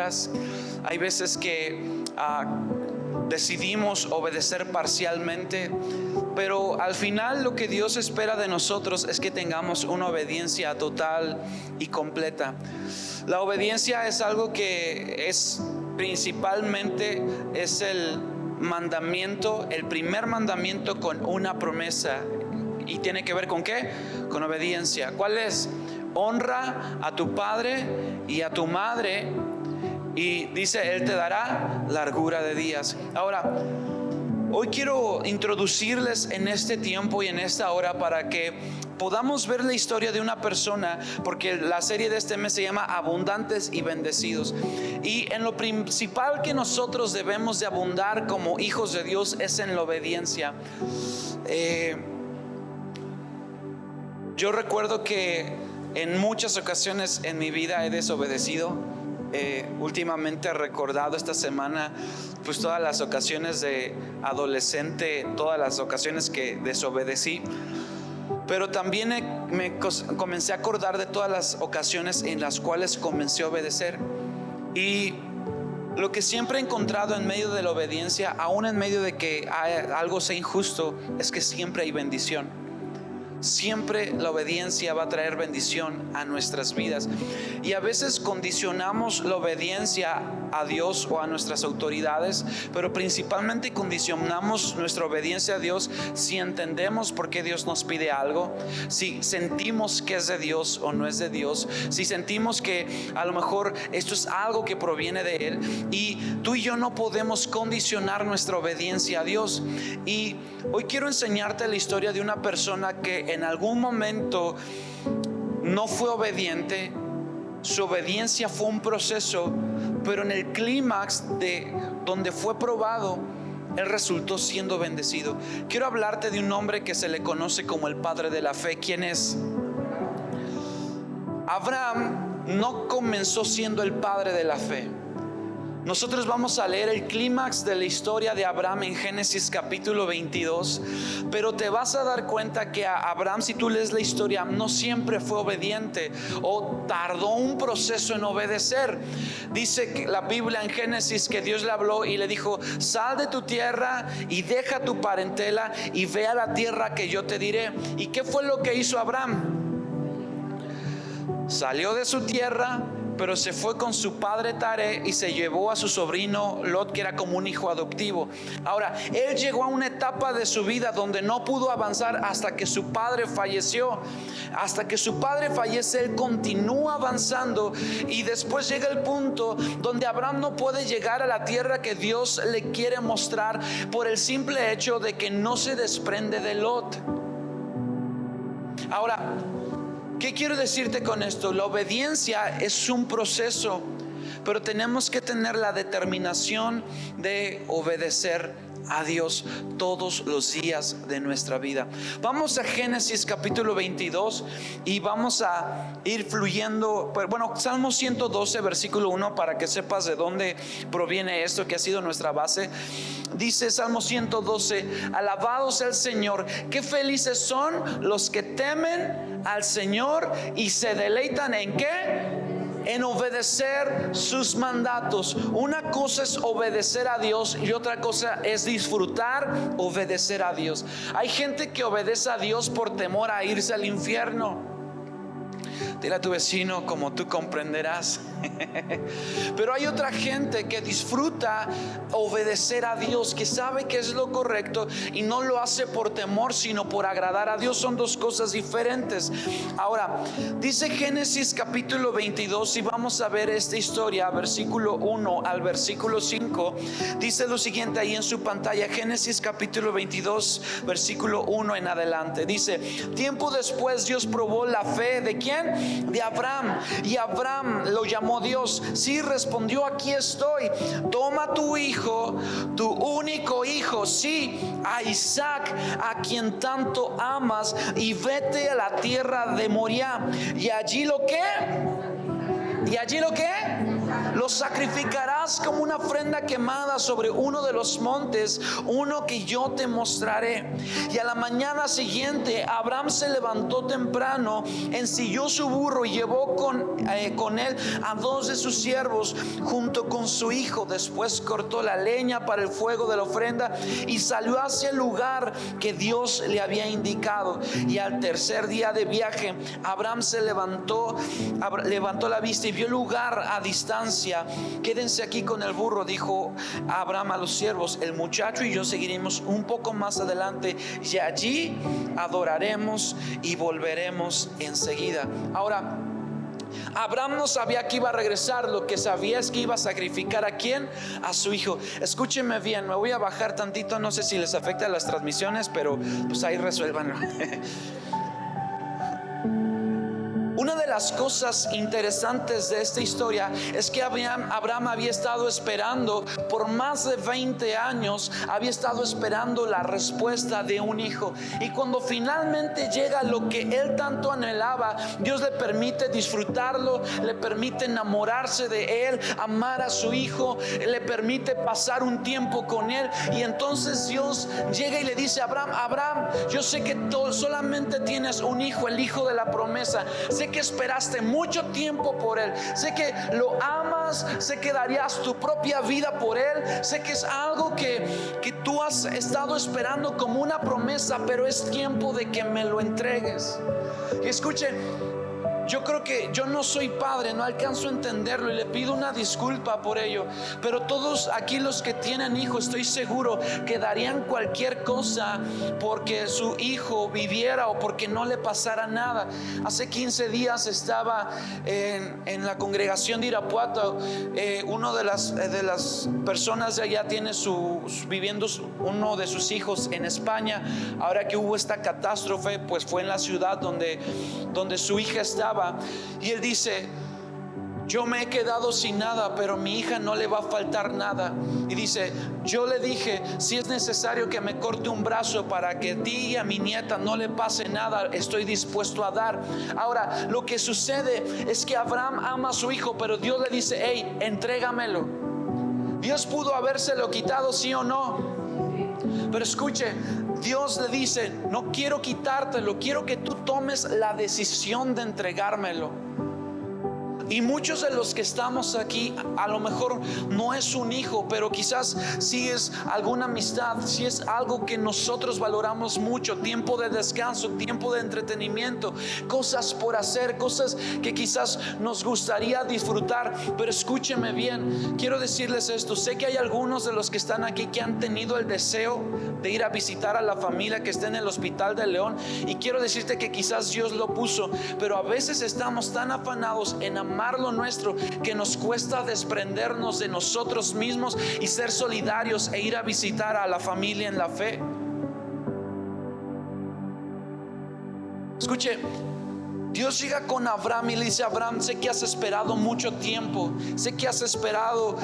vidas. Hay veces que decidimos obedecer parcialmente, pero al final lo que Dios espera de nosotros es que tengamos una obediencia total y completa. La obediencia es algo que es principalmente es el mandamiento, el primer mandamiento con una promesa. ¿Y tiene que ver con qué? Con obediencia. ¿Cuál es? Honra a tu padre y a tu madre, y dice, Él te dará largura de días. Ahora, hoy quiero introducirles en este tiempo y en esta hora para que podamos ver la historia de una persona, porque la serie de este mes se llama Abundantes y Bendecidos. Y en lo principal que nosotros debemos de abundar como hijos de Dios es en la obediencia. Yo recuerdo que en muchas ocasiones en mi vida he desobedecido. Últimamente he recordado esta semana pues todas las ocasiones de adolescente, todas las ocasiones que desobedecí, pero también me comencé a acordar de todas las ocasiones en las cuales comencé a obedecer. Y lo que siempre he encontrado en medio de la obediencia, aún en medio de que algo sea injusto, es que siempre hay bendición. Siempre la obediencia va a traer bendición a nuestras vidas. Y a veces condicionamos la obediencia a Dios o a nuestras autoridades, pero principalmente condicionamos nuestra obediencia a Dios si entendemos por qué Dios nos pide algo, si sentimos que es de Dios o no es de Dios, si sentimos que a lo mejor esto es algo que proviene de Él. Y tú y yo no podemos condicionar nuestra obediencia a Dios. Y hoy quiero enseñarte la historia de una persona que en algún momento no fue obediente. Su obediencia fue un proceso, pero en el clímax de donde fue probado, él resultó siendo bendecido. Quiero hablarte de un hombre que se le conoce como el padre de la fe. ¿Quién es? Abraham no comenzó siendo el padre de la fe. Nosotros vamos a leer el clímax de la historia de Abraham en Génesis capítulo 22, pero te vas a dar cuenta que a Abraham, si tú lees la historia, no siempre fue obediente o tardó un proceso en obedecer. Dice que la Biblia en Génesis que Dios le habló y le dijo: sal de tu tierra y deja tu parentela y ve a la tierra que yo te diré. ¿Y qué fue lo que hizo Abraham? Salió de su tierra, pero se fue con su padre Taré y se llevó a su sobrino Lot, que era como un hijo adoptivo. Ahora, él llegó a una etapa de su vida donde no pudo avanzar hasta que su padre falleció. Hasta que su padre fallece, él continúa avanzando, y después llega el punto donde Abraham no puede llegar a la tierra que Dios le quiere mostrar por el simple hecho de que no se desprende de Lot. Ahora, ¿qué quiero decirte con esto? La obediencia es un proceso, pero tenemos que tener la determinación de obedecer a Dios todos los días de nuestra vida. Vamos a Génesis capítulo 22 y vamos a ir fluyendo. Bueno, Salmo 112 versículo 1, para que sepas de dónde proviene esto, que ha sido nuestra base. Dice Salmo 112: alabado sea el Señor, qué felices son los que temen al Señor y se deleitan ¿en qué? En obedecer sus mandatos. Una cosa es obedecer a Dios y otra cosa es disfrutar obedecer a Dios. Hay gente que obedece a Dios por temor a irse al infierno. Dile a tu vecino: como tú comprenderás. Pero hay otra gente que disfruta obedecer a Dios, que sabe que es lo correcto y no lo hace por temor, sino por agradar a Dios. Son dos cosas diferentes. Ahora, dice Génesis capítulo 22, y vamos a ver esta historia, versículo 1 al versículo 5. Dice lo siguiente ahí en su pantalla: Génesis capítulo 22, versículo 1 en adelante. Dice: tiempo después Dios probó la fe ¿de quién? De Abraham. Y Abraham lo llamó Dios. Sí, respondió: aquí estoy. Toma tu hijo, tu único hijo, sí, a Isaac, a quien tanto amas, y vete a la tierra de Moriah. Y allí lo que lo sacrificarás como una ofrenda quemada sobre uno de los montes, uno que yo te mostraré. Y a la mañana siguiente Abraham se levantó temprano, ensilló su burro y llevó con él a 2 de sus siervos junto con su hijo. Después cortó la leña para el fuego de la ofrenda y salió hacia el lugar que Dios le había indicado. Y al tercer día de viaje Abraham se levantó la vista y vio el lugar a distancia. Quédense aquí con el burro, dijo Abraham a los siervos, el muchacho y yo seguiremos un poco más adelante y allí adoraremos y volveremos enseguida. Ahora, Abraham no sabía que iba a regresar, lo que sabía es que iba a sacrificar ¿a quién? A su hijo. Escúchenme bien, me voy a bajar tantito, no sé si les afecta las transmisiones, pero pues ahí resuélvanlo. Una de las cosas interesantes de esta historia es que Abraham había estado esperando por más de 20 años, había estado esperando la respuesta de un hijo. Y cuando finalmente llega lo que él tanto anhelaba, Dios le permite disfrutarlo, le permite enamorarse de él, amar a su hijo, le permite pasar un tiempo con él. Y entonces Dios llega y le dice a Abraham, yo sé que solamente tienes un hijo, el hijo de la promesa. Sé que esperaste mucho tiempo por él, sé que lo amas, sé que darías tu propia vida por él, sé que es algo que tú has estado esperando como una promesa, pero es tiempo de que me lo entregues. Y escuche, yo creo que yo no soy padre, no alcanzo a entenderlo y le pido una disculpa por ello, pero todos aquí los que tienen hijos, estoy seguro que darían cualquier cosa porque su hijo viviera o porque no le pasara nada. Hace 15 días estaba en la congregación de Irapuato. Uno de las personas de allá tiene viviendo uno de sus hijos en España. Ahora que hubo esta catástrofe, pues fue en la ciudad donde su hija estaba. Y él dice, yo me he quedado sin nada, pero a mi hija no le va a faltar nada. Y dice, yo le dije, si es necesario que me corte un brazo para que a ti y a mi nieta no le pase nada, estoy dispuesto a dar. Ahora, lo que sucede es que Abraham ama a su hijo, pero Dios le dice, hey, entrégamelo. Dios pudo habérselo quitado, sí o no. Pero escuche, Dios le dice, no quiero quitártelo, quiero que tú tomes la decisión de entregármelo. Y muchos de los que estamos aquí, a lo mejor no es un hijo, pero quizás sí es alguna amistad, sí es algo que nosotros valoramos mucho, tiempo de descanso, tiempo de entretenimiento, cosas por hacer, cosas que quizás nos gustaría disfrutar. Pero escúcheme bien, quiero decirles esto, sé que hay algunos de los que están aquí que han tenido el deseo de ir a visitar a la familia que está en el hospital de León, y quiero decirte que quizás Dios lo puso, pero a veces estamos tan afanados en amar lo nuestro que nos cuesta desprendernos de nosotros mismos y ser solidarios e ir a visitar a la familia en la fe. Escuche, Dios llega con Abraham y le dice, Abraham, sé que has esperado mucho tiempo, sé que has esperado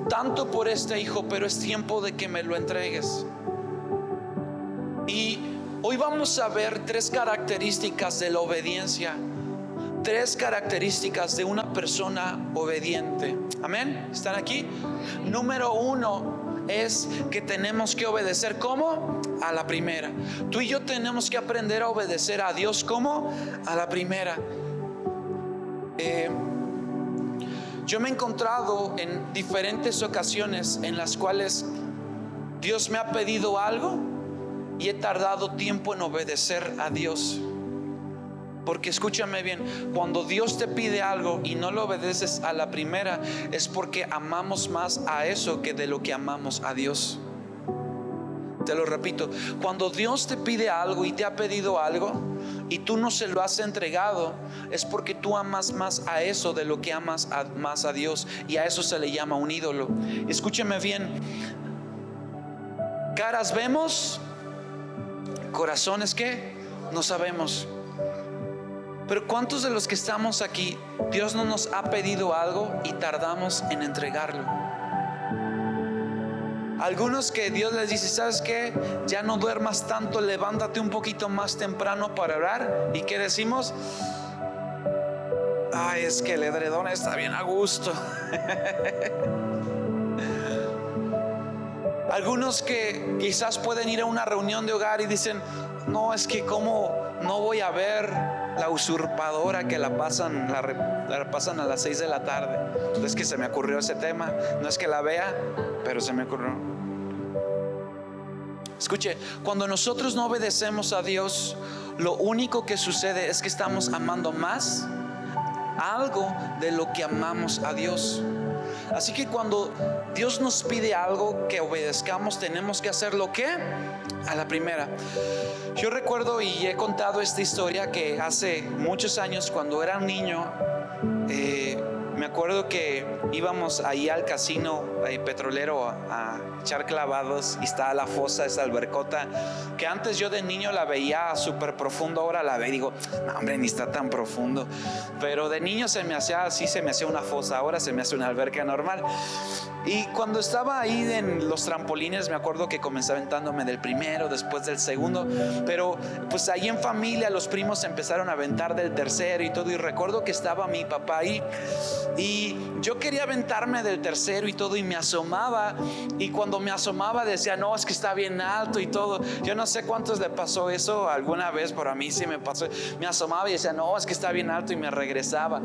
tanto por este hijo, pero es tiempo de que me lo entregues. Y hoy vamos a ver 3 características de la obediencia. 3 características de una persona obediente. Amén. ¿Están aquí? Número 1 es que tenemos que obedecer. ¿Cómo? A la primera. Tú y yo tenemos que aprender a obedecer a Dios. ¿Cómo? A la primera. Yo me he encontrado en diferentes ocasiones en las cuales Dios me ha pedido algo y he tardado tiempo en obedecer a Dios. Porque escúchame bien, cuando Dios te pide algo y no lo obedeces a la primera, es porque amamos más a eso que de lo que amamos a Dios. Te lo repito, cuando Dios te pide algo y te ha pedido algo y tú no se lo has entregado, es porque tú amas más a eso de lo que amas más a Dios, y a eso se le llama un ídolo. Escúchame bien, caras vemos, corazones ¿qué? No sabemos. Pero ¿cuántos de los que estamos aquí, Dios no nos ha pedido algo y tardamos en entregarlo? Algunos que Dios les dice, ¿sabes qué? Ya no duermas tanto, levántate un poquito más temprano para orar. ¿Y qué decimos? Ay, es que el edredón está bien a gusto. Algunos que quizás pueden ir a una reunión de hogar y dicen: no, es que cómo no voy a ver la usurpadora que la pasan a las 6 de la tarde. Es que se me ocurrió ese tema. No es que la vea, pero se me ocurrió. Escuche, cuando nosotros no obedecemos a Dios, lo único que sucede es que estamos amando más algo de lo que amamos a Dios. Así que cuando Dios nos pide algo que obedezcamos, tenemos que hacerlo, ¿qué? A la primera. Yo recuerdo y he contado esta historia que hace muchos años, cuando era un niño, me acuerdo que íbamos ahí al casino petrolero a echar clavados, y está la fosa, esa albercota que antes yo de niño la veía súper profundo. Ahora la veo y digo: no, hombre, ni está tan profundo. Pero de niño se me hacía así, se me hacía una fosa. Ahora se me hace una alberca normal. Y cuando estaba ahí en los trampolines, me acuerdo que comencé aventándome del primero, después del segundo. Pero pues ahí en familia los primos empezaron a aventar del tercero y todo. Y recuerdo que estaba mi papá ahí, y yo quería aventarme del tercero y todo, y me asomaba. Y cuando me asomaba decía: no, es que está bien alto y todo. Yo no sé cuántos le pasó eso alguna vez, pero a mí sí me pasó. Me asomaba y decía: no, es que está bien alto, y me regresaba.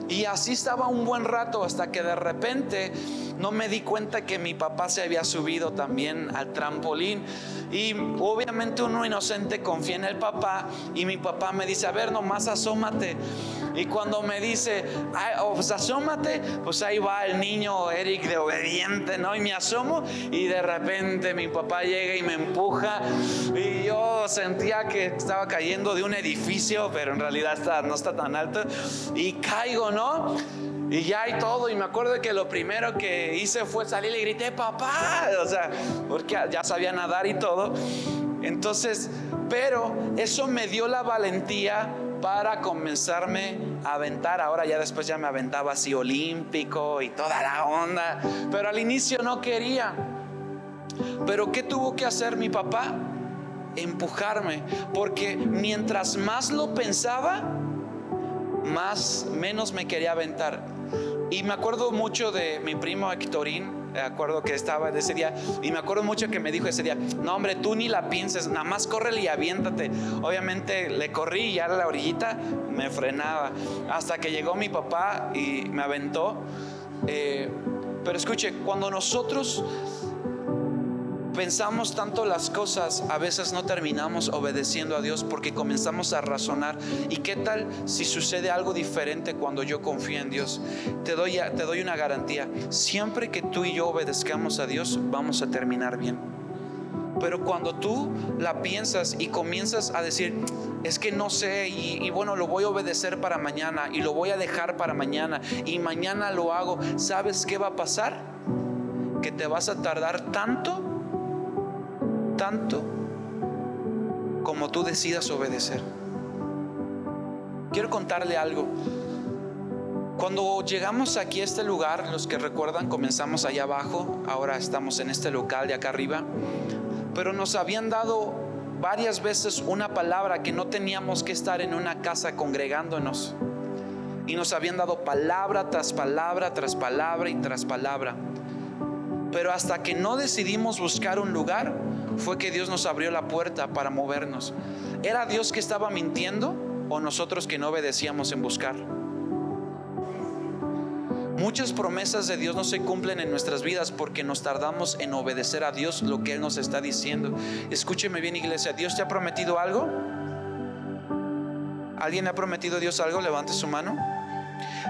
Y así estaba un buen rato, hasta que de repente no me di cuenta que mi papá se había subido también al trampolín. Y obviamente uno inocente confía en el papá, y mi papá me dice: a ver, nomás asómate. Y cuando me dice: pues asómate, pues ahí va el niño Eric de obediente, ¿no? Y me asomo, y de repente mi papá llega y me empuja, y yo sentía que estaba cayendo de un edificio, pero en realidad no está tan alto, y caigo, ¿no? Y ya y todo, y me acuerdo que lo primero que hice fue salir y le grité: papá, o sea, porque ya sabía nadar y todo. Entonces, pero eso me dio la valentía para comenzarme a aventar. Ahora ya después ya me aventaba así olímpico y toda la onda, pero al inicio no quería. Pero ¿qué tuvo que hacer mi papá? Empujarme, porque mientras más lo pensaba, menos me quería aventar. Y me acuerdo mucho de mi primo Héctorín. Me acuerdo que estaba de ese día, y me acuerdo mucho que me dijo ese día: no, hombre, tú ni la pienses, nada más córrele y aviéntate. Obviamente le corrí, y ya a la orillita me frenaba, hasta que llegó mi papá y me aventó. Pero escuche, cuando nosotros pensamos tanto las cosas, a veces no terminamos obedeciendo a Dios, porque comenzamos a razonar: ¿y qué tal si sucede algo diferente cuando yo confío en Dios? Te doy una garantía: siempre que tú y yo obedezcamos a Dios, vamos a terminar bien. Pero cuando tú la piensas y comienzas a decir: es que no sé, y bueno, lo voy a obedecer para mañana, y lo voy a dejar para mañana, y mañana lo hago, ¿sabes qué va a pasar? Que te vas a tardar tanto como tú decidas obedecer. Quiero contarle algo. Cuando llegamos aquí a este lugar, los que recuerdan, comenzamos allá abajo, ahora estamos en este local de acá arriba, pero nos habían dado varias veces una palabra que no teníamos que estar en una casa congregándonos, y nos habían dado palabra tras palabra, tras palabra y tras palabra. Pero hasta que no decidimos buscar un lugar, fue que Dios nos abrió la puerta para movernos. ¿Era Dios que estaba mintiendo, o nosotros que no obedecíamos en buscar? Muchas promesas de Dios no se cumplen en nuestras vidas porque nos tardamos en obedecer a Dios lo que Él nos está diciendo. Escúcheme bien, iglesia. ¿Dios te ha prometido algo? ¿Alguien le ha prometido a Dios algo? Levante su mano.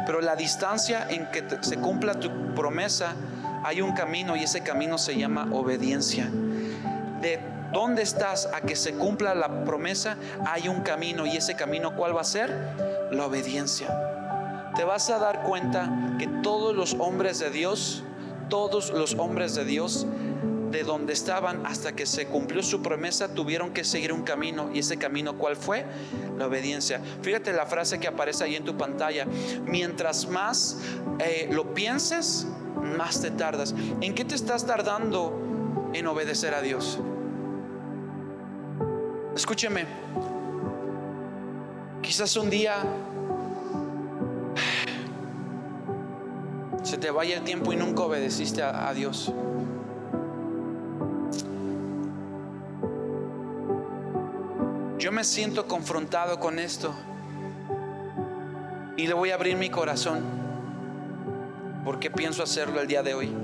Pero la distancia en que se cumpla tu promesa, hay un camino, y ese camino se llama obediencia. De dónde estás a que se cumpla la promesa hay un camino, y ese camino, ¿cuál va a ser? La obediencia. Te vas a dar cuenta que todos los hombres de Dios, de donde estaban hasta que se cumplió su promesa, tuvieron que seguir un camino. ¿Y ese camino cuál fue? La obediencia. Fíjate la frase que aparece ahí en tu pantalla: mientras más lo pienses, más te tardas. ¿En qué te estás tardando en obedecer a Dios? Escúcheme. Quizás un día se te vaya el tiempo y nunca obedeciste a Dios. Yo me siento confrontado con esto y le voy a abrir mi corazón porque pienso hacerlo el día de hoy.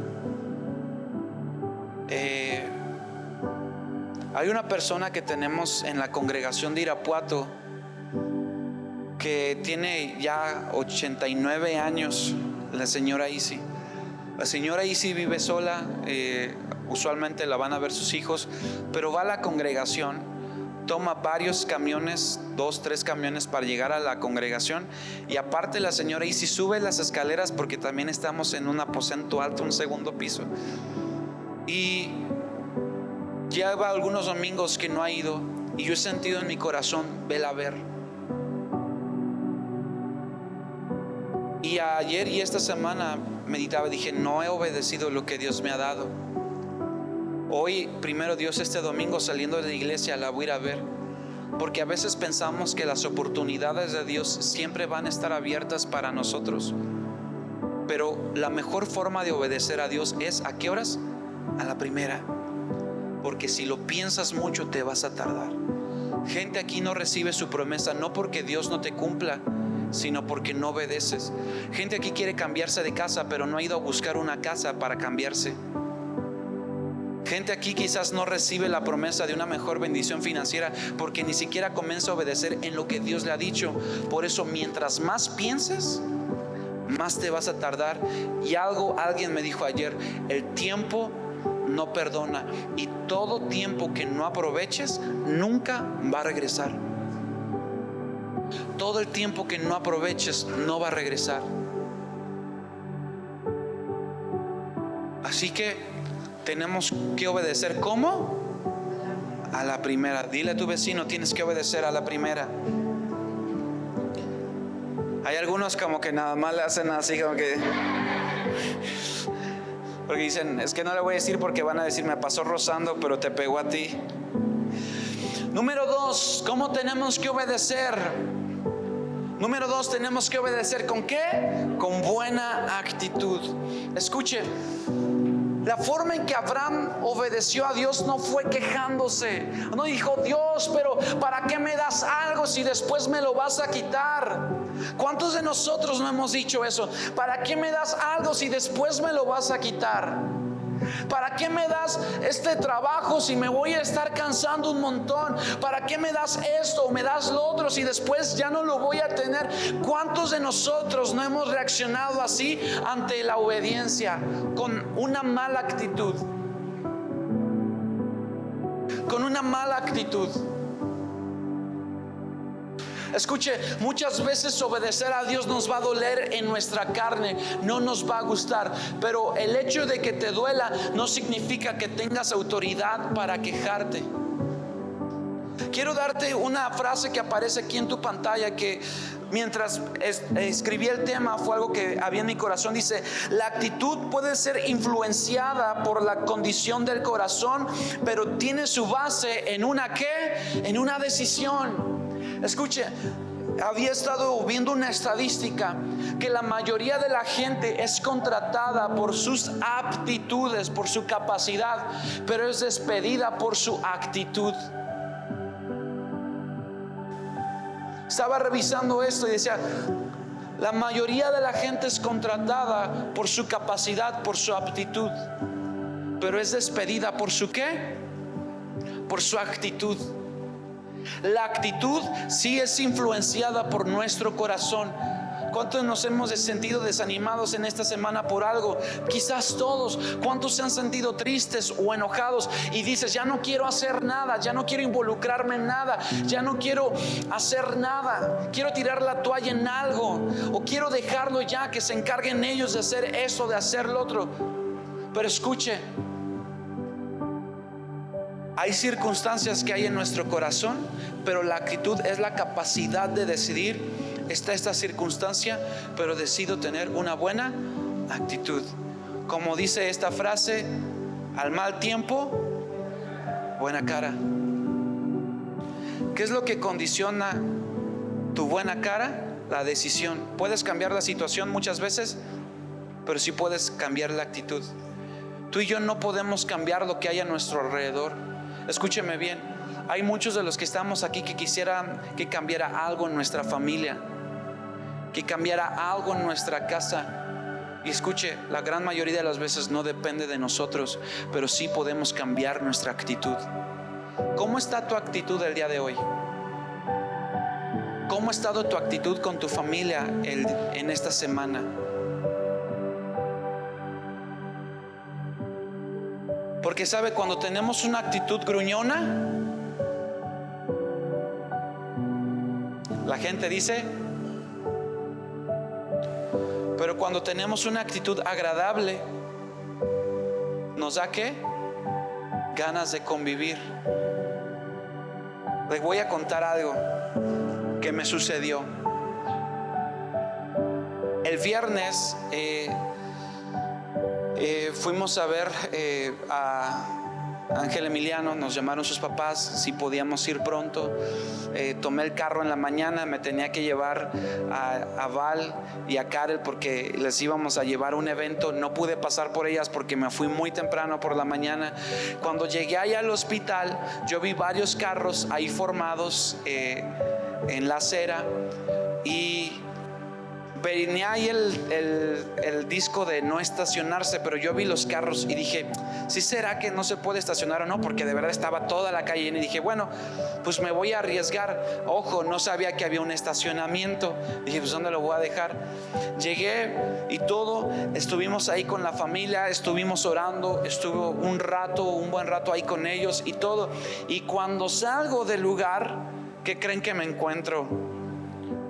Hay una persona que tenemos en la congregación de Irapuato que tiene ya 89 años, la señora Isi. La señora Isi vive sola, usualmente la van a ver sus hijos, pero va a la congregación, toma varios camiones, 2, 3 camiones para llegar a la congregación, y aparte la señora Isi sube las escaleras porque también estamos en un aposento alto, un segundo piso, y lleva algunos domingos que no ha ido, y yo he sentido en mi corazón, vela a ver. Y ayer y esta semana meditaba y dije, no he obedecido lo que Dios me ha dado. Hoy, primero Dios, este domingo saliendo de la iglesia la voy a ir a ver, porque a veces pensamos que las oportunidades de Dios siempre van a estar abiertas para nosotros, pero la mejor forma de obedecer a Dios es ¿a qué horas? A la primera, porque si lo piensas mucho te vas a tardar. Gente aquí no recibe su promesa no porque Dios no te cumpla, sino porque no obedeces. Gente aquí quiere cambiarse de casa, pero no ha ido a buscar una casa para cambiarse. Gente aquí quizás no recibe la promesa de una mejor bendición financiera porque ni siquiera comienza a obedecer en lo que Dios le ha dicho. Por eso, mientras más pienses, más te vas a tardar. Y alguien me dijo ayer, el tiempo no perdona, y todo tiempo que no aproveches nunca va a regresar. Todo el tiempo que no aproveches no va a regresar. Así que tenemos que obedecer. ¿Cómo? A la primera. Dile a tu vecino, tienes que obedecer a la primera. Hay algunos como que nada más le hacen así como que, porque dicen, es que no le voy a decir porque van a decir, me pasó rozando pero te pegó a ti. Número 2, ¿cómo tenemos que obedecer? Número 2, tenemos que obedecer ¿con qué? Con buena actitud. Escuche, la forma en que Abraham obedeció a Dios no fue quejándose. No dijo, Dios, pero ¿para qué me das algo si después me lo vas a quitar? ¿Cuántos de nosotros no hemos dicho eso? ¿Para qué me das algo si después me lo vas a quitar? ¿Para qué me das este trabajo si me voy a estar cansando un montón? ¿Para qué me das esto o me das lo otro si después ya no lo voy a tener? ¿Cuántos de nosotros no hemos reaccionado así ante la obediencia? Con una mala actitud. Con una mala actitud. Escuche, muchas veces obedecer a Dios nos va a doler en nuestra carne, no nos va a gustar, pero el hecho de que te duela no significa que tengas autoridad para quejarte. Quiero darte una frase que aparece aquí en tu pantalla, que mientras escribí el tema fue algo que había en mi corazón. Dice, la actitud puede ser influenciada por la condición del corazón, pero tiene su base en una ¿qué? En una decisión. Escuche, había estado viendo una estadística que la mayoría de la gente es contratada por sus aptitudes, por su capacidad, pero es despedida por su actitud. Estaba revisando esto y decía, la mayoría de la gente es contratada por su capacidad, por su aptitud, pero es despedida por su ¿qué? Por su actitud. La actitud sí es influenciada por nuestro corazón. ¿Cuántos nos hemos sentido desanimados en esta semana por algo? Quizás todos. ¿Cuántos se han sentido tristes o enojados y dices, ya no quiero hacer nada, ya no quiero involucrarme en nada, ya no quiero hacer nada, quiero tirar la toalla en algo, o quiero dejarlo ya, que se encarguen ellos de hacer eso, de hacer lo otro? Pero escuche, hay circunstancias que hay en nuestro corazón, pero la actitud es la capacidad de decidir, está esta circunstancia, pero decido tener una buena actitud. Como dice esta frase, al mal tiempo, buena cara. ¿Qué es lo que condiciona tu buena cara? La decisión. ¿Puedes cambiar la situación muchas veces? pero sí puedes cambiar la actitud. Tú y yo no podemos cambiar lo que hay a nuestro alrededor. Escúcheme bien, hay muchos de los que estamos aquí que quisieran que cambiara algo en nuestra familia, que cambiara algo en nuestra casa. Y escuche, la gran mayoría de las veces no depende de nosotros, pero sí podemos cambiar nuestra actitud. ¿Cómo está tu actitud el día de hoy? ¿Cómo ha estado tu actitud con tu familia en esta semana? Porque sabe, cuando tenemos una actitud gruñona, la gente dice, pero cuando tenemos una actitud agradable, ¿nos da qué? Ganas de convivir. Les voy a contar algo que me sucedió. El viernes fuimos a ver a Ángel Emiliano. Nos llamaron sus papás si podíamos ir pronto. Tomé el carro en la mañana, me tenía que llevar a Val y a Karel porque les íbamos a llevar un evento. No pude pasar por ellas porque me fui muy temprano por la mañana. Cuando llegué allá al hospital, yo vi varios carros ahí formados en la acera, y venía ahí el disco de no estacionarse, pero yo vi los carros y dije, ¿sí será que no se puede estacionar o no? Porque de verdad estaba toda la calle llena, y dije, bueno, pues me voy a arriesgar. Ojo, no sabía que había un estacionamiento. Dije, pues ¿dónde lo voy a dejar? Llegué y todo, estuvimos ahí con la familia, estuvimos orando, estuve un buen rato ahí con ellos y todo. Y cuando salgo del lugar, ¿qué creen que me encuentro?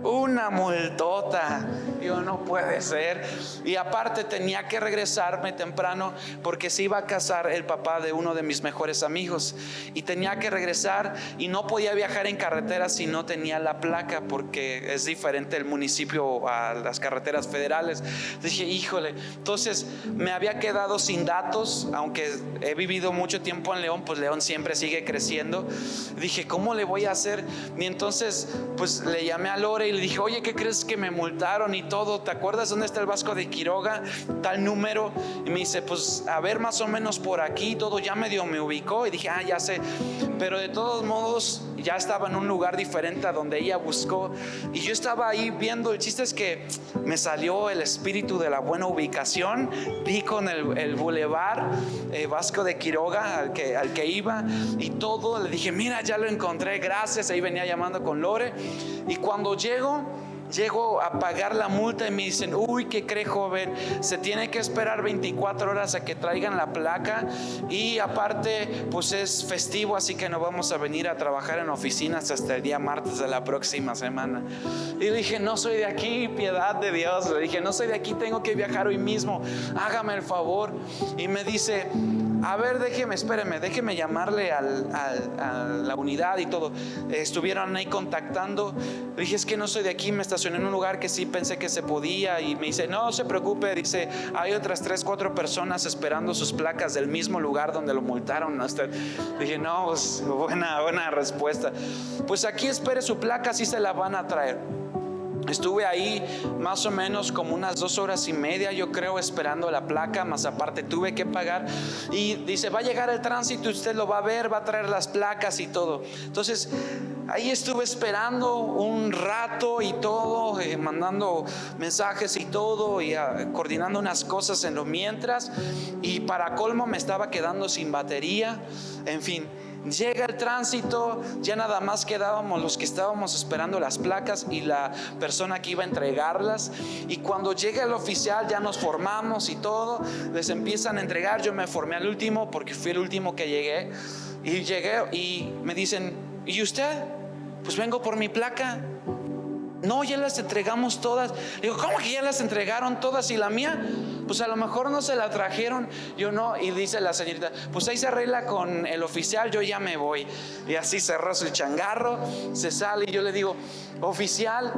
Una multota. Yo, no puede ser. Y aparte tenía que regresarme temprano porque se iba a casar el papá de uno de mis mejores amigos, y tenía que regresar y no podía viajar en carretera si no tenía la placa, porque es diferente el municipio a las carreteras federales. Dije, híjole. Entonces me había quedado sin datos, aunque he vivido mucho tiempo en León, pues León siempre sigue creciendo. Dije, ¿cómo le voy a hacer? Y entonces pues le llamé a Lore y le dije, oye, ¿qué crees que me multaron y todo? ¿Te acuerdas dónde está el Vasco de Quiroga? Tal número. Y me dice, pues a ver, más o menos por aquí. Todo ya medio me ubicó y dije, ya sé. Pero de todos modos ya estaba en un lugar diferente a donde ella buscó, y yo estaba ahí viendo. El chiste es que me salió el espíritu de la buena ubicación. Vi con el bulevar Vasco de Quiroga al que iba y todo. Le dije, mira, ya lo encontré, gracias. Ahí venía llamando con Lore. Y cuando llego a pagar la multa y me dicen, uy, ¿qué cree, joven? Se tiene que esperar 24 horas a que traigan la placa, y aparte pues es festivo, así que no vamos a venir a trabajar en oficinas hasta el día martes de la próxima semana. Y le dije, no soy de aquí, piedad de Dios. Le dije, no soy de aquí, tengo que viajar hoy mismo, hágame el favor. Y me dice, a ver, déjeme llamarle a la unidad y todo. Estuvieron ahí contactando. Le dije, es que no soy de aquí, me estacioné en un lugar que sí pensé que se podía. Y me dice, no se preocupe, dice, hay otras 3-4 personas esperando sus placas del mismo lugar donde lo multaron. Dije, no, pues buena respuesta. Pues aquí espere su placa, sí se la van a traer. Estuve ahí más o menos como unas 2 horas y media, yo creo, esperando la placa, más aparte tuve que pagar. Y dice, va a llegar el tránsito, usted lo va a ver, va a traer las placas y todo. Entonces ahí estuve esperando un rato y todo, mandando mensajes y todo, y coordinando unas cosas en lo mientras. Y para colmo me estaba quedando sin batería. En fin, llega el tránsito, ya nada más quedábamos los que estábamos esperando las placas y la persona que iba a entregarlas. Y cuando llega el oficial, ya nos formamos y todo, les empiezan a entregar. Yo me formé al último porque fui el último que llegué. Y llegué y me dicen, ¿y usted? Pues vengo por mi placa. No, ya las entregamos todas. Digo, ¿cómo que ya las entregaron todas? ¿Y la mía? Pues a lo mejor no se la trajeron. Yo no. Y dice la señorita, pues ahí se arregla con el oficial, yo ya me voy. Y así cerró el changarro, se sale. Y yo le digo, oficial,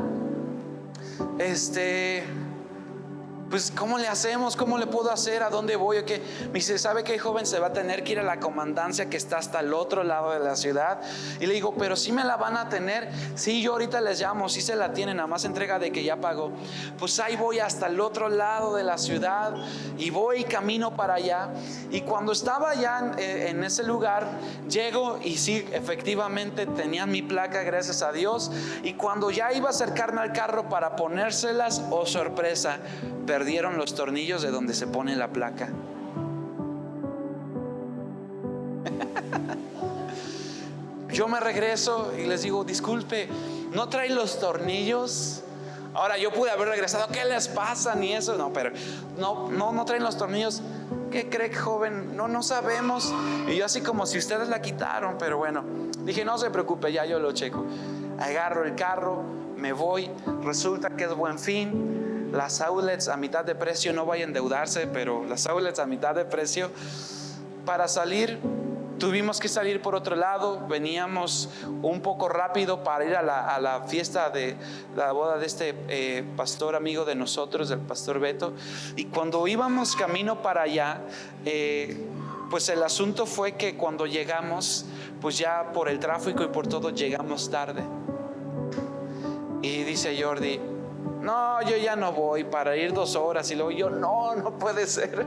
pues ¿cómo le hacemos? ¿Cómo le puedo hacer? ¿A dónde voy? ¿O qué? Me dice, ¿sabe qué, joven? Se va a tener que ir a la comandancia que está hasta el otro lado de la ciudad. Y le digo, pero sí me la van a tener. Sí, yo ahorita les llamo, sí se la tienen, nada más entrega de que ya pagó. Pues ahí voy hasta el otro lado de la ciudad y voy camino para allá. Y cuando estaba ya en ese lugar, llego y sí, efectivamente tenían mi placa, gracias a Dios. Y cuando ya iba a acercarme al carro para ponérselas, oh sorpresa, perdieron los tornillos de donde se pone la placa. Yo me regreso y les digo, disculpe, ¿no trae los tornillos? Ahora yo pude haber regresado, ¿qué les pasa? Ni eso, no, pero no traen los tornillos. ¿Qué cree, joven? No sabemos. Y yo así como si ustedes la quitaron, pero bueno, dije, no se preocupe, ya yo lo checo. Agarro el carro, me voy, resulta que es Buen Fin. Las outlets a mitad de precio, no vaya a endeudarse, pero las outlets a mitad de precio. Para salir, tuvimos que salir por otro lado. Veníamos un poco rápido para ir a la fiesta de la boda de este pastor amigo de nosotros, del pastor Beto. Y cuando íbamos camino para allá, pues el asunto fue que cuando llegamos, pues ya por el tráfico y por todo llegamos tarde. Y dice Jordi, no, yo ya no voy, para ir 2 horas. Y luego yo, no puede ser.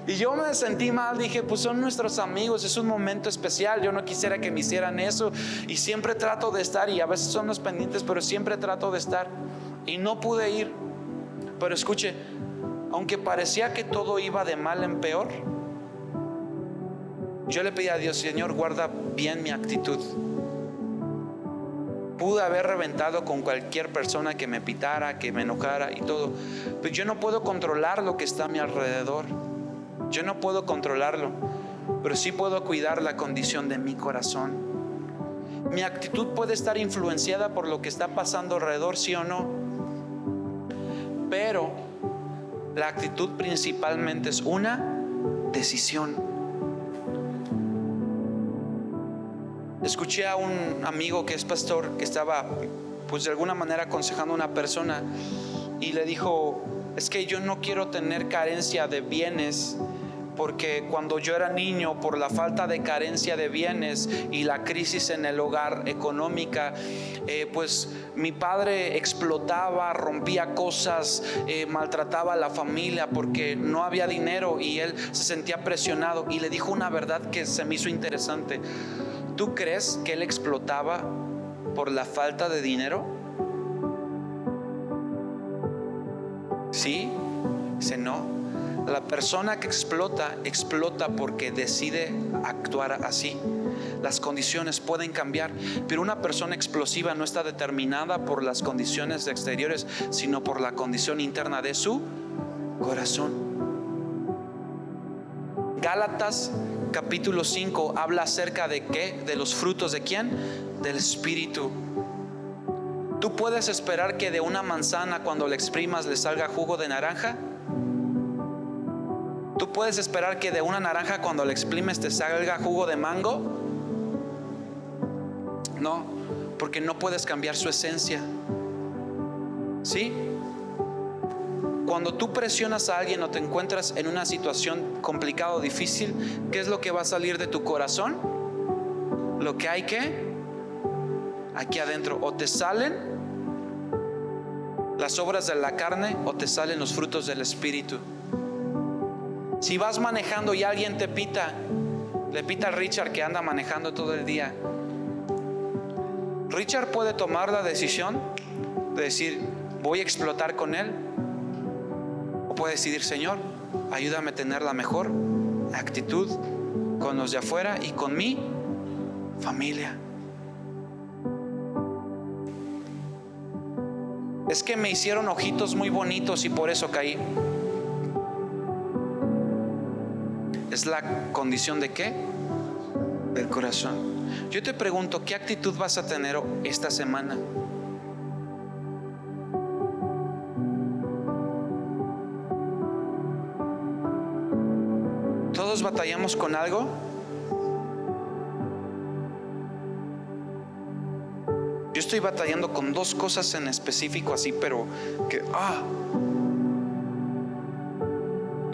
Y yo me sentí mal, dije, pues son nuestros amigos, es un momento especial, yo no quisiera que me hicieran eso. Y siempre trato de estar, y a veces son los pendientes, pero siempre trato de estar. Y no pude ir. Pero escuche, aunque parecía que todo iba de mal en peor, yo le pedí a Dios, Señor, guarda bien mi actitud. Pude haber reventado con cualquier persona que me pitara, que me enojara y todo, pero yo no puedo controlar lo que está a mi alrededor. Yo no puedo controlarlo, pero sí puedo cuidar la condición de mi corazón. Mi actitud puede estar influenciada por lo que está pasando alrededor, sí o no, pero la actitud principalmente es una decisión. Escuché a un amigo que es pastor que estaba, pues de alguna manera aconsejando a una persona y le dijo, es que yo no quiero tener carencia de bienes, porque cuando yo era niño, por la falta de carencia de bienes y la crisis en el hogar económica, pues mi padre explotaba, rompía cosas, maltrataba a la familia porque no había dinero y él se sentía presionado. Y le dijo una verdad que se me hizo interesante. ¿Tú crees que él explotaba por la falta de dinero? ¿Sí? Dice, no. La persona que explota porque decide actuar así. Las condiciones pueden cambiar, pero una persona explosiva no está determinada por las condiciones exteriores, sino por la condición interna de su corazón. Gálatas capítulo 5 habla acerca de ¿qué? De los frutos de ¿quién? Del Espíritu. ¿Tú puedes esperar que de una manzana cuando la exprimas le salga jugo de naranja? ¿Tú puedes esperar que de una naranja cuando la exprimes te salga jugo de mango? No, porque no puedes cambiar su esencia. ¿Sí? Cuando tú presionas a alguien o te encuentras en una situación complicada o difícil, ¿qué es lo que va a salir de tu corazón? Lo que hay que aquí adentro, o te salen las obras de la carne o te salen los frutos del Espíritu. Si vas manejando y alguien te pita, le pita a Richard que anda manejando todo el día, Richard puede tomar la decisión de decir, voy a explotar con él, o puede decidir, Señor, ayúdame a tener la mejor actitud con los de afuera y con mi familia. Es que me hicieron ojitos muy bonitos y por eso caí. Es la condición de ¿qué? Del corazón. Yo te pregunto, ¿qué actitud vas a tener esta semana? ¿Todos batallamos con algo? Yo estoy batallando con 2 cosas en específico así, pero que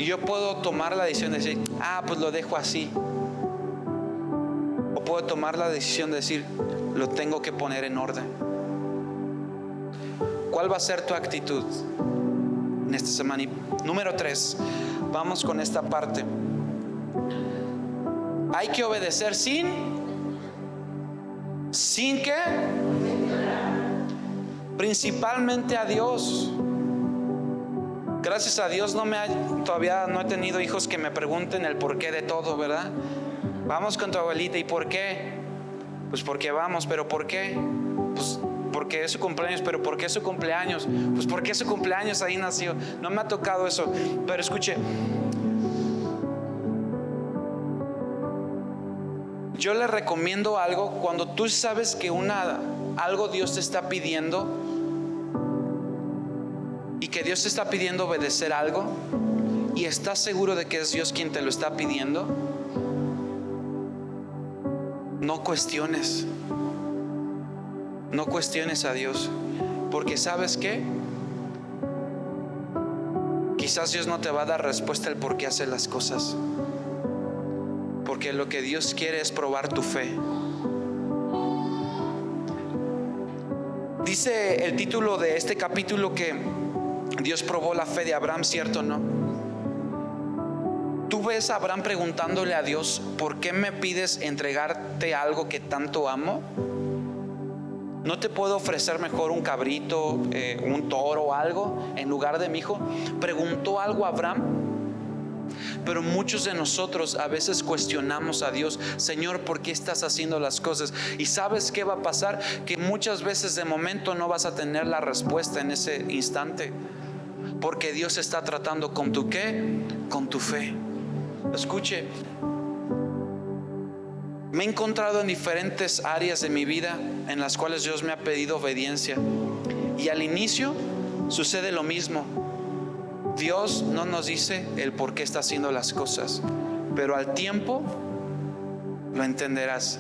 Y yo puedo tomar la decisión de decir, pues lo dejo así. O puedo tomar la decisión de decir, lo tengo que poner en orden. ¿Cuál va a ser tu actitud en esta semana? Y número 3, vamos con esta parte. Hay que obedecer sin qué, principalmente a Dios. Gracias a Dios todavía no he tenido hijos que me pregunten el porqué de todo, ¿verdad? Vamos con tu abuelita, ¿y por qué? Pues porque vamos, pero ¿por qué? Pues porque es su cumpleaños, pero ¿por qué su cumpleaños? Pues porque su cumpleaños ahí nació. No me ha tocado eso, pero escuche, yo le recomiendo algo. Cuando tú sabes que algo Dios te está pidiendo y que Dios te está pidiendo obedecer algo y estás seguro de que es Dios quien te lo está pidiendo, no cuestiones a Dios, porque ¿sabes qué? Quizás Dios no te va a dar respuesta el por qué hace las cosas, porque lo que Dios quiere es probar tu fe. Dice el título de este capítulo que Dios probó la fe de Abraham, ¿cierto o no? Tú ves a Abraham preguntándole a Dios, ¿por qué me pides entregarte algo que tanto amo? ¿No te puedo ofrecer mejor un cabrito, un toro o algo en lugar de mi hijo? Preguntó algo Abraham. Pero muchos de nosotros a veces cuestionamos a Dios, Señor, ¿por qué estás haciendo las cosas? Y ¿sabes qué va a pasar? Que muchas veces de momento no vas a tener la respuesta en ese instante, porque Dios está tratando con tu ¿qué? Con tu fe. Escuche, me he encontrado en diferentes áreas de mi vida en las cuales Dios me ha pedido obediencia, y al inicio sucede lo mismo. Dios no nos dice el por qué está haciendo las cosas, pero al tiempo lo entenderás.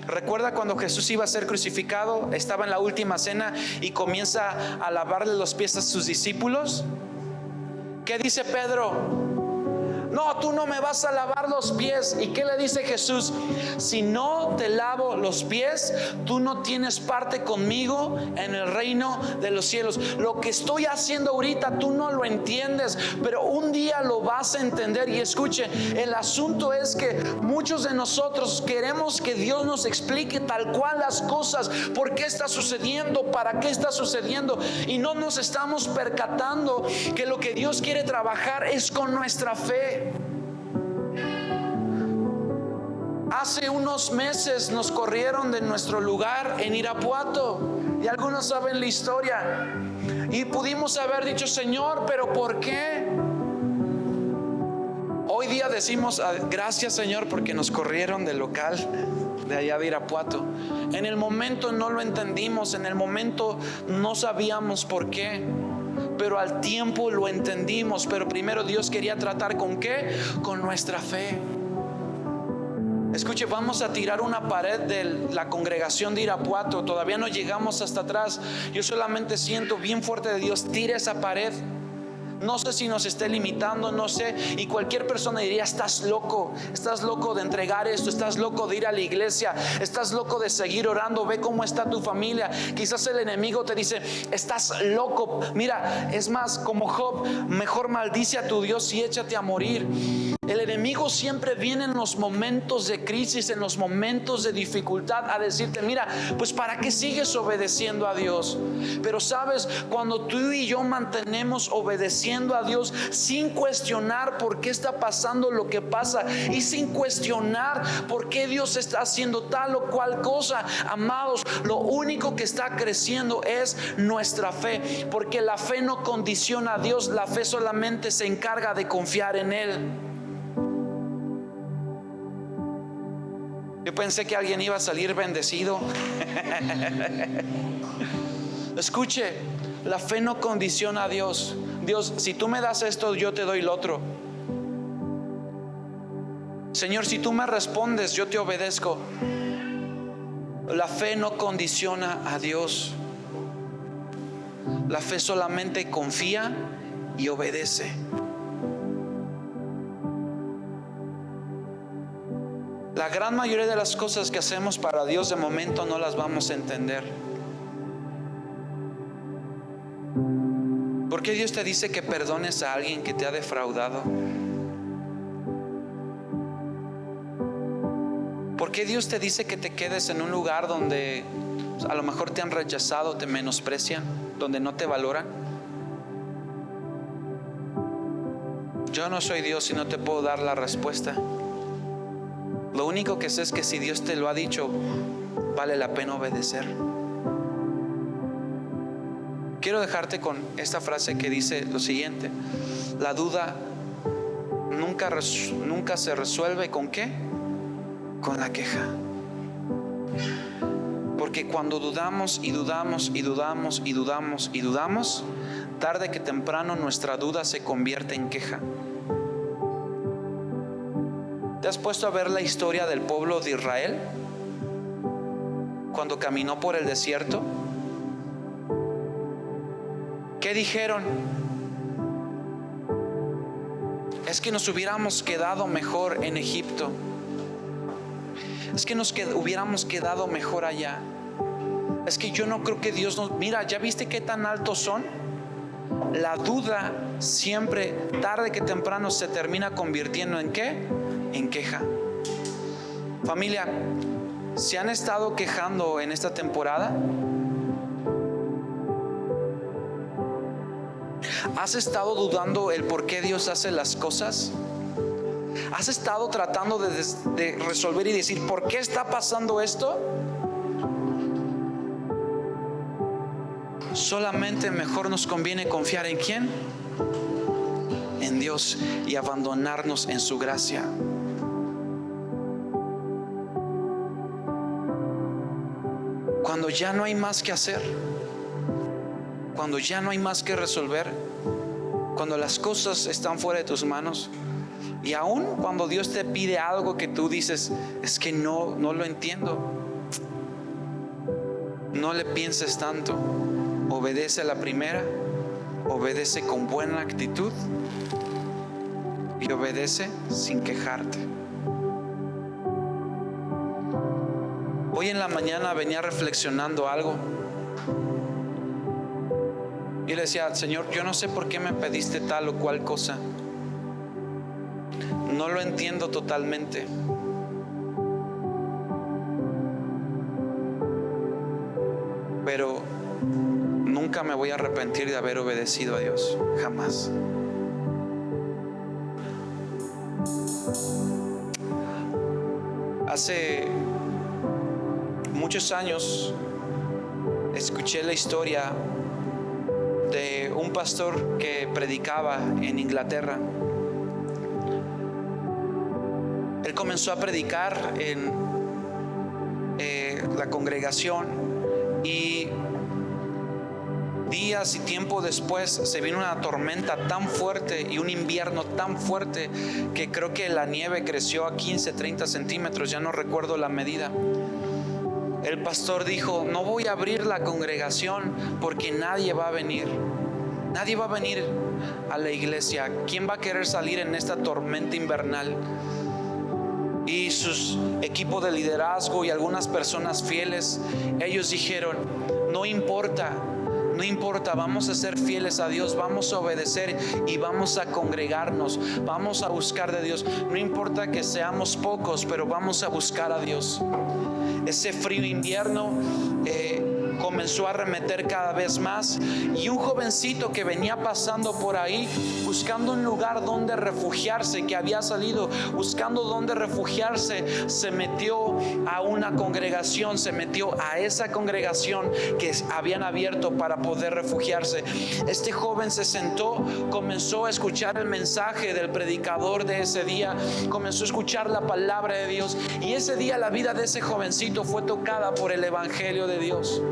Recuerda cuando Jesús iba a ser crucificado, estaba en la última cena y comienza a lavarle los pies a sus discípulos. ¿Qué dice Pedro? No, tú no me vas a lavar los pies. ¿Y qué le dice Jesús? Si no te lavo los pies, tú no tienes parte conmigo en el reino de los cielos. Lo que estoy haciendo ahorita tú no lo entiendes, pero un día lo vas a entender. Y escuche, el asunto es que muchos de nosotros queremos que Dios nos explique tal cual las cosas, por qué está sucediendo, para qué está sucediendo, y no nos estamos percatando que lo que Dios quiere trabajar es con nuestra fe. Hace unos meses nos corrieron de nuestro lugar en Irapuato, y algunos saben la historia, y pudimos haber dicho, Señor, pero ¿por qué? Hoy día decimos gracias, Señor, porque nos corrieron del local de allá de Irapuato. En el momento no lo entendimos, en el momento no sabíamos por qué, pero al tiempo lo entendimos. Pero primero Dios quería tratar ¿con qué? Con nuestra fe. Escuche, vamos a tirar una pared de la congregación de Irapuato. Todavía no llegamos hasta atrás. Yo solamente siento bien fuerte de Dios, tira esa pared. No sé si nos esté limitando, no sé. Y cualquier persona diría, estás loco de entregar esto, estás loco de ir a la iglesia, estás loco de seguir orando, ve cómo está tu familia. Quizás el enemigo te dice, estás loco. Mira, es más, como Job, mejor maldice a tu Dios y échate a morir. El enemigo siempre viene en los momentos de crisis, en los momentos de dificultad, a decirte, mira, pues ¿para qué sigues obedeciendo a Dios? Pero sabes, cuando tú y yo mantenemos obedeciendo a Dios sin cuestionar por qué está pasando lo que pasa, y sin cuestionar por qué Dios está haciendo tal o cual cosa, amados, lo único que está creciendo es nuestra fe, porque la fe no condiciona a Dios, la fe solamente se encarga de confiar en Él. Yo pensé que alguien iba a salir bendecido. Escuche, la fe no condiciona a Dios. Dios, si tú me das esto, yo te doy lo otro. Señor, si tú me respondes, yo te obedezco. La fe no condiciona a Dios. La fe solamente confía y obedece. La gran mayoría de las cosas que hacemos para Dios de momento no las vamos a entender. ¿Por qué Dios te dice que perdones a alguien que te ha defraudado? ¿Por qué Dios te dice que te quedes en un lugar donde a lo mejor te han rechazado, te menosprecian, donde no te valoran? Yo no soy Dios y no te puedo dar la respuesta. Lo único que sé es que si Dios te lo ha dicho, vale la pena obedecer. Quiero dejarte con esta frase que dice lo siguiente: la duda nunca se resuelve ¿con qué? Con la queja. Porque cuando dudamos y dudamos y dudamos y dudamos y dudamos, tarde que temprano nuestra duda se convierte en queja. ¿Te has puesto a ver la historia del pueblo de Israel cuando caminó por el desierto? ¿Qué dijeron? Es que nos hubiéramos quedado mejor en Egipto. Es que hubiéramos quedado mejor allá. Es que yo no creo que Dios nos... Mira, ¿ya viste qué tan altos son? La duda siempre, tarde que temprano, se termina convirtiendo ¿en qué? En queja. Familia, ¿se han estado quejando en esta temporada? ¿Has estado dudando el por qué Dios hace las cosas? ¿Has estado tratando de resolver y decir ¿por qué está pasando esto? Solamente mejor nos conviene confiar ¿en quién? En Dios, y abandonarnos en su gracia. Cuando ya no hay más que hacer, cuando ya no hay más que resolver, cuando las cosas están fuera de tus manos, y aún cuando Dios te pide algo que tú dices es que no lo entiendo, no le pienses tanto. Obedece a la primera, obedece con buena actitud y obedece sin quejarte. Hoy en la mañana venía reflexionando algo y le decía: Señor, yo no sé por qué me pediste tal o cual cosa. No lo entiendo totalmente. Pero nunca me voy a arrepentir de haber obedecido a Dios. Jamás. Hace muchos años escuché la historia de un pastor que predicaba en Inglaterra. Él comenzó a predicar en la congregación, y días y tiempo después se vino una tormenta tan fuerte y un invierno tan fuerte que creo que la nieve creció a 15, 30 centímetros, ya no recuerdo la medida. El pastor dijo: no voy a abrir la congregación porque nadie va a venir. Nadie va a venir a la iglesia. ¿Quién va a querer salir en esta tormenta invernal? Y sus equipos de liderazgo y algunas personas fieles, ellos dijeron: no importa, vamos a ser fieles a Dios, vamos a obedecer y vamos a congregarnos, vamos a buscar de Dios. No importa que seamos pocos, pero vamos a buscar a Dios. Ese frío invierno comenzó a arremeter cada vez más, y un jovencito que venía pasando por ahí buscando un lugar donde refugiarse, que había salido buscando donde refugiarse, se metió a una congregación, se metió a esa congregación que habían abierto para poder refugiarse. Este joven se sentó, comenzó a escuchar el mensaje del predicador de ese día, comenzó a escuchar la palabra de Dios, y ese día la vida de ese jovencito fue tocada por el evangelio de Dios.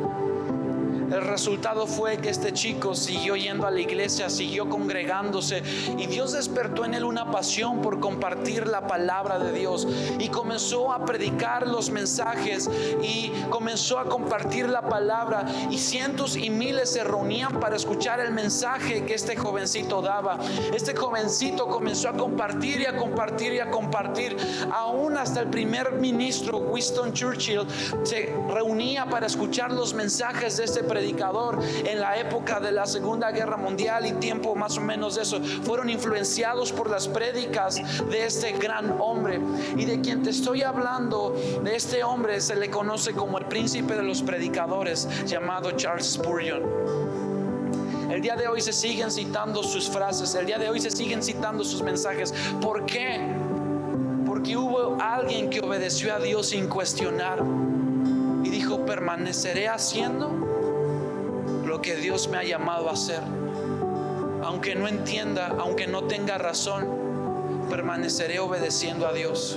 El resultado fue que este chico siguió yendo a la iglesia, siguió congregándose, y Dios despertó en él una pasión por compartir la palabra de Dios, y comenzó a predicar los mensajes y comenzó a compartir la palabra, y cientos y miles se reunían para escuchar el mensaje que este jovencito daba. Este jovencito comenzó a compartir y a compartir y a compartir, aún hasta el primer ministro Winston Churchill se reunía para escuchar los mensajes de este predicador en la época de la Segunda Guerra Mundial, y tiempo más o menos de eso. Fueron influenciados por las prédicas de este gran hombre. Y de quien te estoy hablando, de este hombre, se le conoce como el príncipe de los predicadores, llamado Charles Spurgeon. El día de hoy se siguen citando sus frases, el día de hoy se siguen citando sus mensajes. ¿Por qué? Porque hubo alguien que obedeció a Dios sin cuestionar y dijo: permaneceré haciendo lo que Dios me ha llamado a hacer, aunque no entienda, aunque no tenga razón, permaneceré obedeciendo a Dios.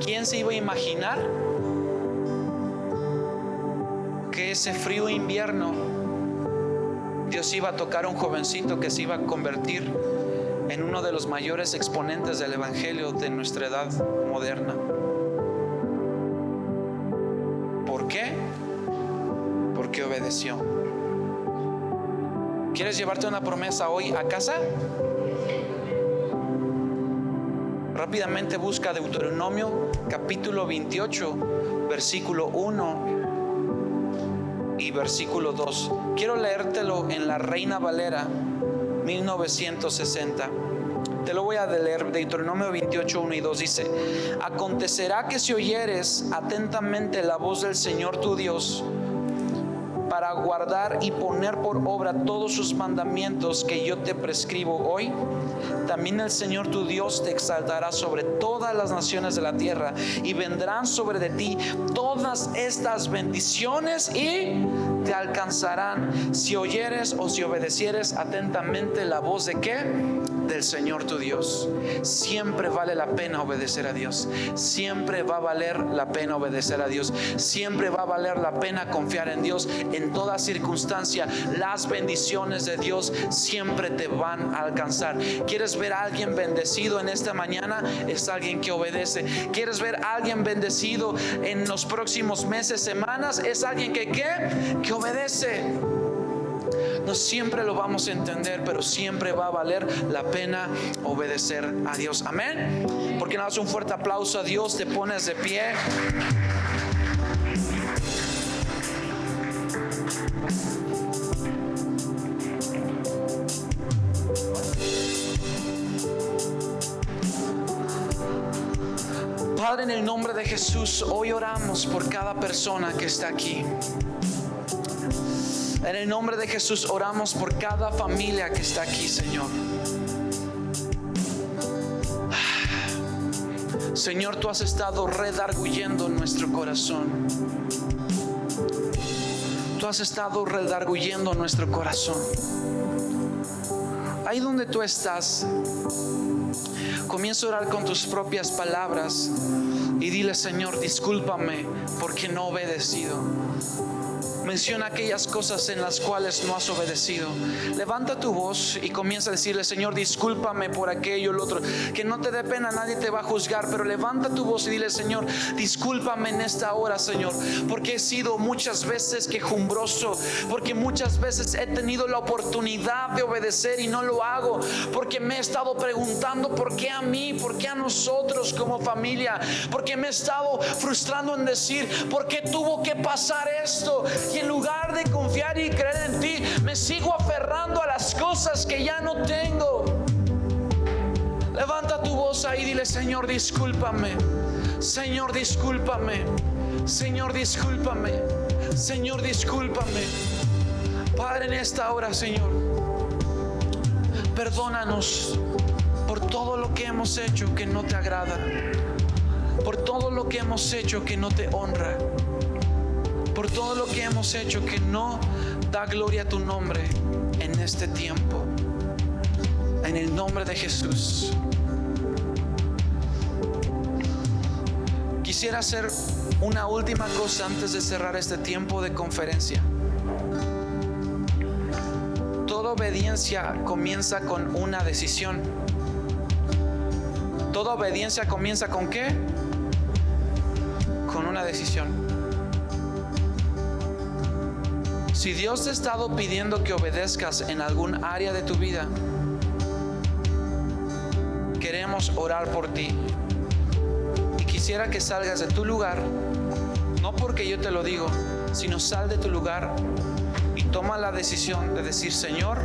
¿Quién se iba a imaginar que ese frío invierno Dios iba a tocar a un jovencito que se iba a convertir en uno de los mayores exponentes del evangelio de nuestra edad moderna? ¿Por qué? Porque obedeció. ¿Quieres llevarte una promesa hoy a casa? Rápidamente busca Deuteronomio capítulo 28, versículo 1 y versículo 2. Quiero leértelo en la Reina Valera 1960. Te lo voy a leer. Deuteronomio 28, 1 y 2 dice: acontecerá que si oyeres atentamente la voz del Señor tu Dios, para guardar y poner por obra todos sus mandamientos que yo te prescribo hoy, también el Señor tu Dios te exaltará sobre todas las naciones de la tierra, y vendrán sobre de ti todas estas bendiciones y te alcanzarán si oyeres o si obedecieres atentamente la voz de ¿qué? Del Señor tu Dios. Siempre vale la pena obedecer a Dios. Siempre va a valer la pena obedecer a Dios. Siempre va a valer la pena confiar en Dios en toda circunstancia. Las bendiciones de Dios siempre te van a alcanzar. ¿Quieres ver a alguien bendecido en esta mañana? Es alguien que obedece. ¿Quieres ver a alguien bendecido en los próximos meses, semanas? Es alguien que ¿qué? Que obedece. No siempre lo vamos a entender, pero siempre va a valer la pena obedecer a Dios. Amén. ¿Por qué no das un fuerte aplauso a Dios? Te pones de pie. Padre, en el nombre de Jesús, hoy oramos por cada persona que está aquí. En el nombre de Jesús oramos por cada familia que está aquí, Señor. Señor, tú has estado redarguyendo nuestro corazón. Tú has estado redarguyendo nuestro corazón. Ahí donde tú estás, comienza a orar con tus propias palabras y dile: Señor, discúlpame porque no he obedecido. Menciona aquellas cosas en las cuales no has obedecido. Levanta tu voz y comienza a decirle: Señor, discúlpame por aquello, lo otro. Que no te dé pena, nadie te va a juzgar, pero levanta tu voz y dile: Señor, discúlpame en esta hora, Señor, porque he sido muchas veces quejumbroso, porque muchas veces he tenido la oportunidad de obedecer y no lo hago, porque me he estado preguntando por qué a mí, por qué a nosotros como familia, porque me he estado frustrando en decir por qué tuvo que pasar esto. Y en lugar de confiar y creer en ti, me sigo aferrando a las cosas que ya no tengo. Levanta tu voz ahí y dile: Señor, discúlpame. Señor, discúlpame. Señor, discúlpame. Señor, discúlpame. Padre, en esta hora, Señor, perdónanos por todo lo que hemos hecho que no te agrada, por todo lo que hemos hecho que no te honra, por todo lo que hemos hecho que no da gloria a tu nombre en este tiempo. En el nombre de Jesús. Quisiera hacer Una última cosa antes de cerrar este tiempo de conferencia. Toda obediencia comienza con una decisión. Toda obediencia comienza ¿con qué? Con una decisión. Si Dios te ha estado pidiendo que obedezcas en algún área de tu vida, queremos orar por ti. Y quisiera que salgas de tu lugar, no porque yo te lo digo, sino sal de tu lugar y toma la decisión de decir: Señor,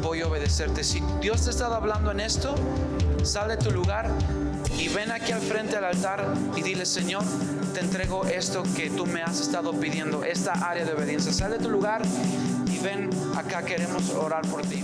voy a obedecerte. Si Dios te ha estado hablando en esto, sal de tu lugar y ven aquí al frente al altar y dile: Señor, te entrego esto que tú me has estado pidiendo, esta área de obediencia. Sal de tu lugar y ven acá, queremos orar por ti.